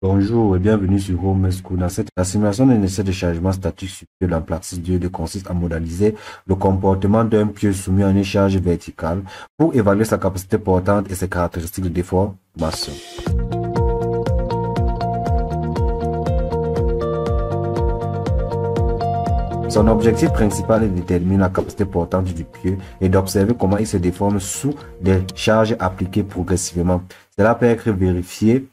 Bonjour et bienvenue sur Home School. La simulation d'un essai de chargement statique sur pied d'un plexus diode consiste à modéliser le comportement d'un pieu soumis à une charge verticale pour évaluer sa capacité portante et ses caractéristiques de déformation. Son objectif principal est de déterminer la capacité portante du pieu et d'observer comment il se déforme sous des charges appliquées progressivement. Cela peut être vérifié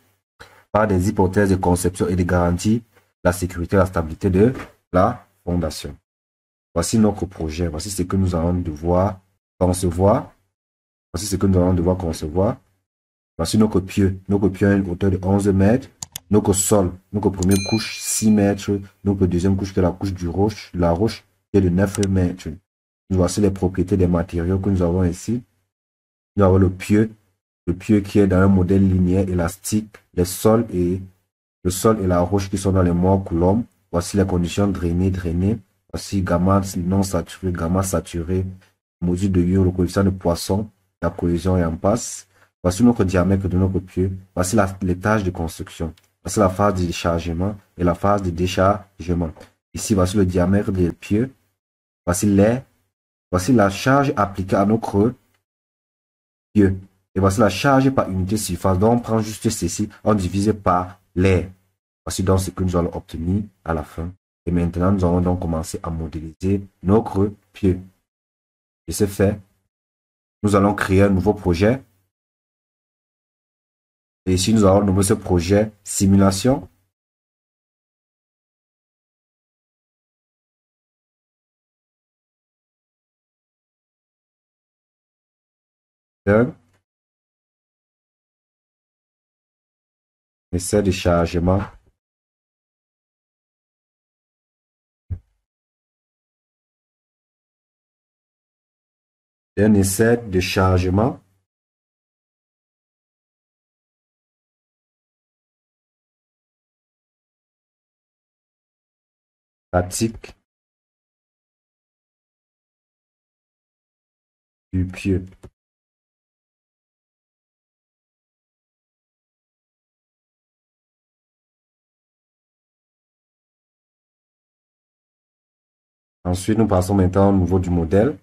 par des hypothèses de conception et de garantir la sécurité et la stabilité de la fondation. Voici notre projet. Voici ce que nous allons devoir concevoir. Voici ce que nous allons devoir concevoir. Voici notre pieu. Notre pieu a une hauteur de 11 mètres. Notre sol, notre première couche, 6 mètres. Notre deuxième couche, qui est la couche du roche, la roche, qui est de 9 mètres. Voici les propriétés des matériaux que nous avons ici. Nous avons le pieu qui est dans un modèle linéaire élastique, le sol et la roche qui sont dans les mots coulombs. Voici les conditions drainées. Voici gamma non saturé, gamma saturé, module de Young, le coefficient de Poisson, la cohésion et en passe. Voici notre diamètre de notre pieu. Voici les tâches de construction. Voici la phase de déchargement et la phase de déchargement. Ici, voici le diamètre des pieux. Voici la charge appliquée à notre pieu. Et voici la charge par unité surface. Donc, on prend juste ceci, on divise par l'air. Voici donc ce que nous allons obtenir à la fin. Et maintenant, nous allons donc commencer à modéliser notre pieu. Et c'est fait. Nous allons créer un nouveau projet. Et ici, nous allons nommer ce projet simulation. Un essai de chargement. Un essai de chargement statique du pieu. Ensuite, nous passons maintenant au niveau du modèle.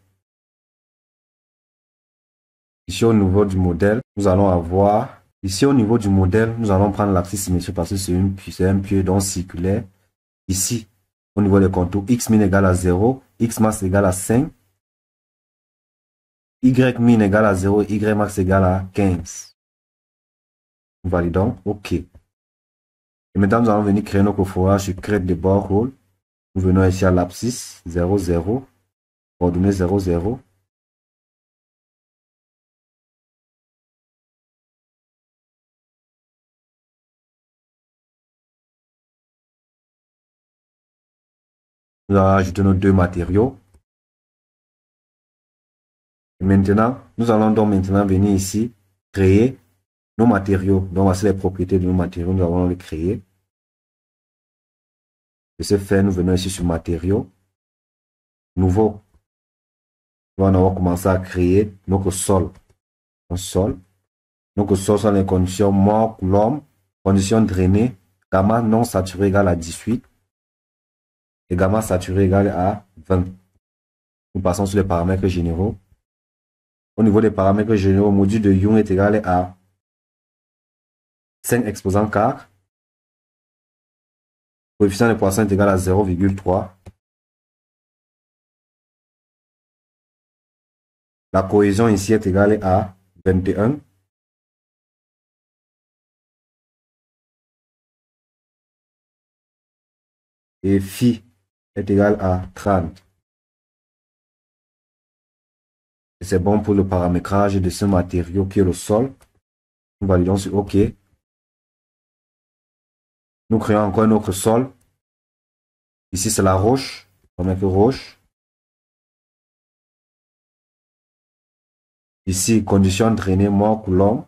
Ici, au niveau du modèle, nous allons avoir... Ici, au niveau du modèle, nous allons prendre l'axe symétrique parce que c'est un pieu donc circulaire. Ici, au niveau des contours, x min égale à 0, x max égale à 5, y min égale à 0, y max égale à 15. Nous validons, OK. Et maintenant, nous allons venir créer notre forage sur crête de borehole. Nous venons ici à l'abscisse, 0, 0, coordonnée 0, 0. Nous allons ajouter nos deux matériaux. Et maintenant, nous allons donc maintenant venir ici, créer nos matériaux. Donc, voici les propriétés de nos matériaux. Nous allons les créer. De ce fait, nous venons ici sur matériaux. Nouveau. Nous allons commencer à créer notre sol. Un sol. Donc, sol sont les conditions mort, coulomb, conditions drainées, gamma non saturé égale à 18 et gamma saturé égale à 20. Nous passons sur les paramètres généraux. Au niveau des paramètres généraux, le module de Young est égal à 5 exposant 4. Le coefficient de Poisson est égal à 0,3. La cohésion ici est égale à 21. Et phi est égal à 30. Et c'est bon pour le paramétrage de ce matériau qui est le sol. Nous validons sur OK. Nous créons encore un autre sol. Ici, c'est la roche. Paramètre roche. Ici, condition drainée, mort, coulomb.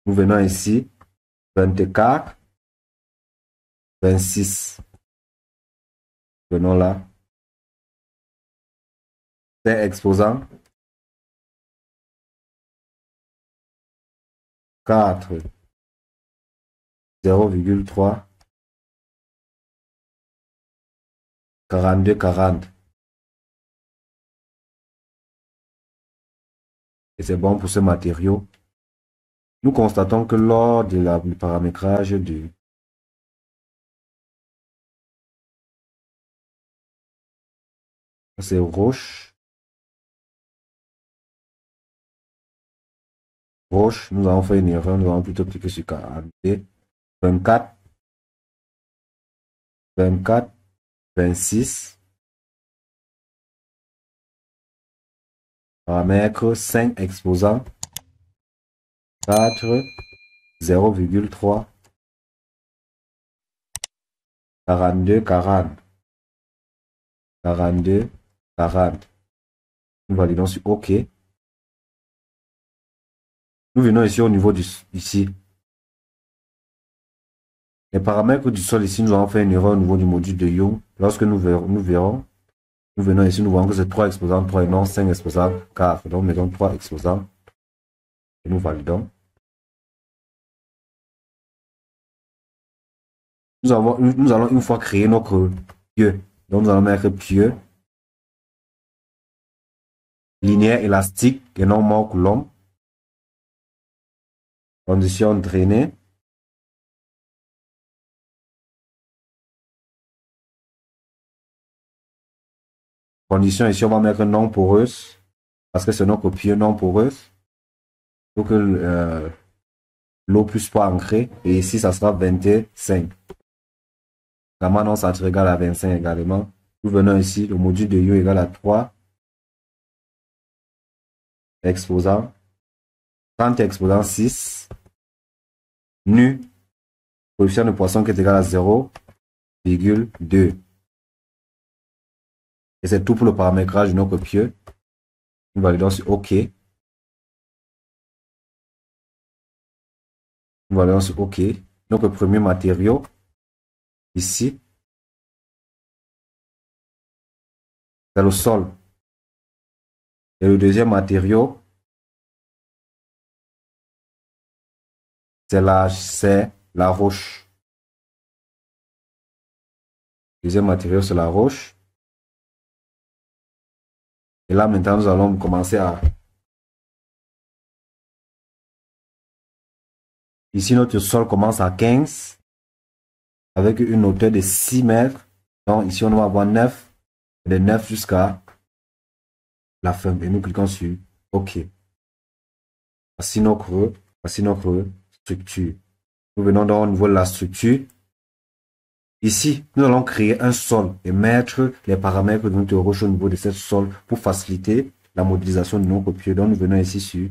Nous venons ici, 24, 26. Venons là. C'est exposant. 4, 0,3, 42, 40. Et c'est bon pour ce matériau. Nous constatons que lors du paramétrage du c'est roche. Roche, nous avons fait une erreur, nous avons plutôt cliqué sur 42, 24, 24, 26, paramètre 5 exposant 4, 0,3, 42, 40, 42, 40. Nous validons sur OK. Nous venons ici au niveau ici. Les paramètres du sol ici, nous avons fait une erreur au niveau du module de Young. Lorsque nous verrons, nous venons ici, nous voyons que c'est 3 exposants 3 et non 5 exposants 4. Donc, nous mettons 3 exposants et nous validons. Nous allons une fois créer notre pieu. Donc, nous allons mettre pieu, linéaire élastique et non mort coulomb. Condition drainée. Condition ici, on va mettre non poreuse parce que c'est notre pieu non poreuse. Pour que l'eau puisse pas ancrer. Et ici, ça sera 25. Gamma non centré égale à 25 également. Nous venons ici, le module de U égale à 3. Exposant. 30 exposant 6. Nu. Coefficient de poisson qui est égal à 0,2. Et c'est tout pour le paramétrage de notre pieu. Nous validons sur OK. Nous validons sur OK. Notre premier matériau, ici, c'est le sol. Et le deuxième matériau, c'est la roche. Le deuxième matériau, c'est la roche. Et là, maintenant, nous allons commencer à... Ici, notre sol commence à 15 avec une hauteur de 6 mètres. Donc, ici, on va avoir 9. De 9 jusqu'à la fin. Et nous cliquons sur OK. Voici notre structure. Nous venons donc au niveau de la structure. Ici, nous allons créer un sol et mettre les paramètres de notre roche au niveau de ce sol pour faciliter la modélisation de notre pieu. Donc, nous venons ici sur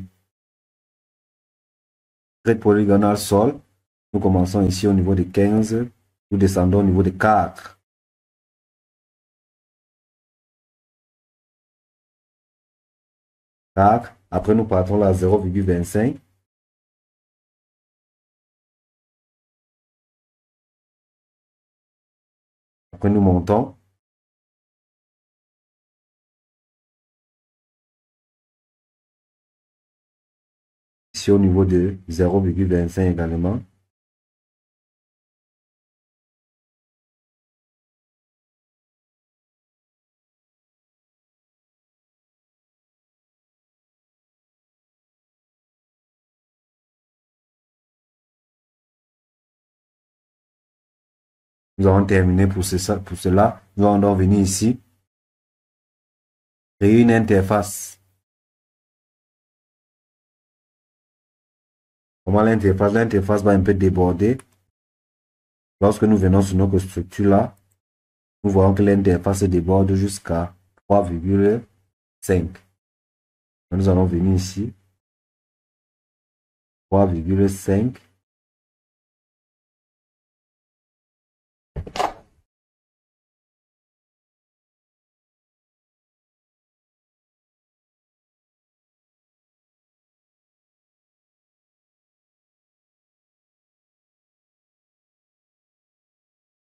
Grade polygonal sol. Nous commençons ici au niveau de 15. Nous descendons au niveau de 4. Après, nous partons à 0,25. Après, nous montons. Ici, au niveau de 0,25 également. Nous avons terminé pour cela. Nous allons donc venir ici. Créer une interface. Comment l'interface? L'interface va un peu déborder. Lorsque nous venons sur notre structure là, nous voyons que l'interface déborde jusqu'à 3,5. Nous allons venir ici. 3,5.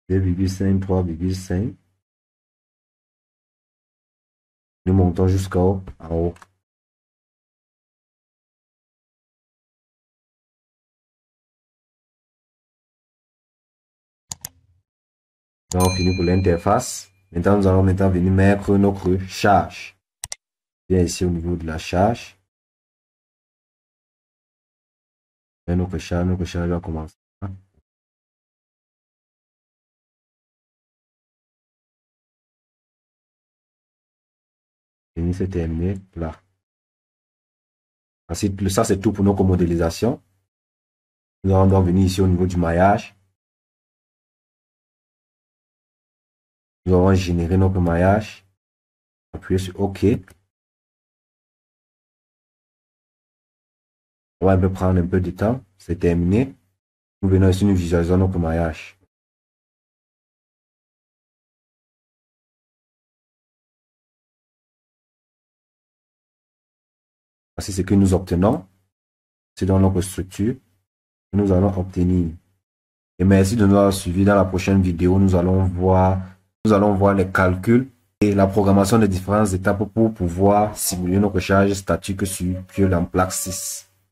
Deux virgule cinq, 3,5. Nous montons jusqu'en haut. Nous avons fini pour l'interface. Maintenant, nous allons maintenant venir mettre notre charge. Bien ici au niveau de la charge. Et notre charge va commencer. Et c'est terminé là. Ensuite, ça c'est tout pour notre modélisation. Nous allons donc venir ici au niveau du maillage. Nous allons générer notre maillage. Appuyer sur OK. On va un peu prendre un peu de temps. C'est terminé. Nous venons ici, nous visualisons notre maillage. Voici ce que nous obtenons. C'est dans notre structure que nous allons obtenir. Et merci de nous avoir suivis. Dans la prochaine vidéo, nous allons voir les calculs et la programmation des différentes étapes pour pouvoir simuler notre charge statique sur Pure Emplak 6.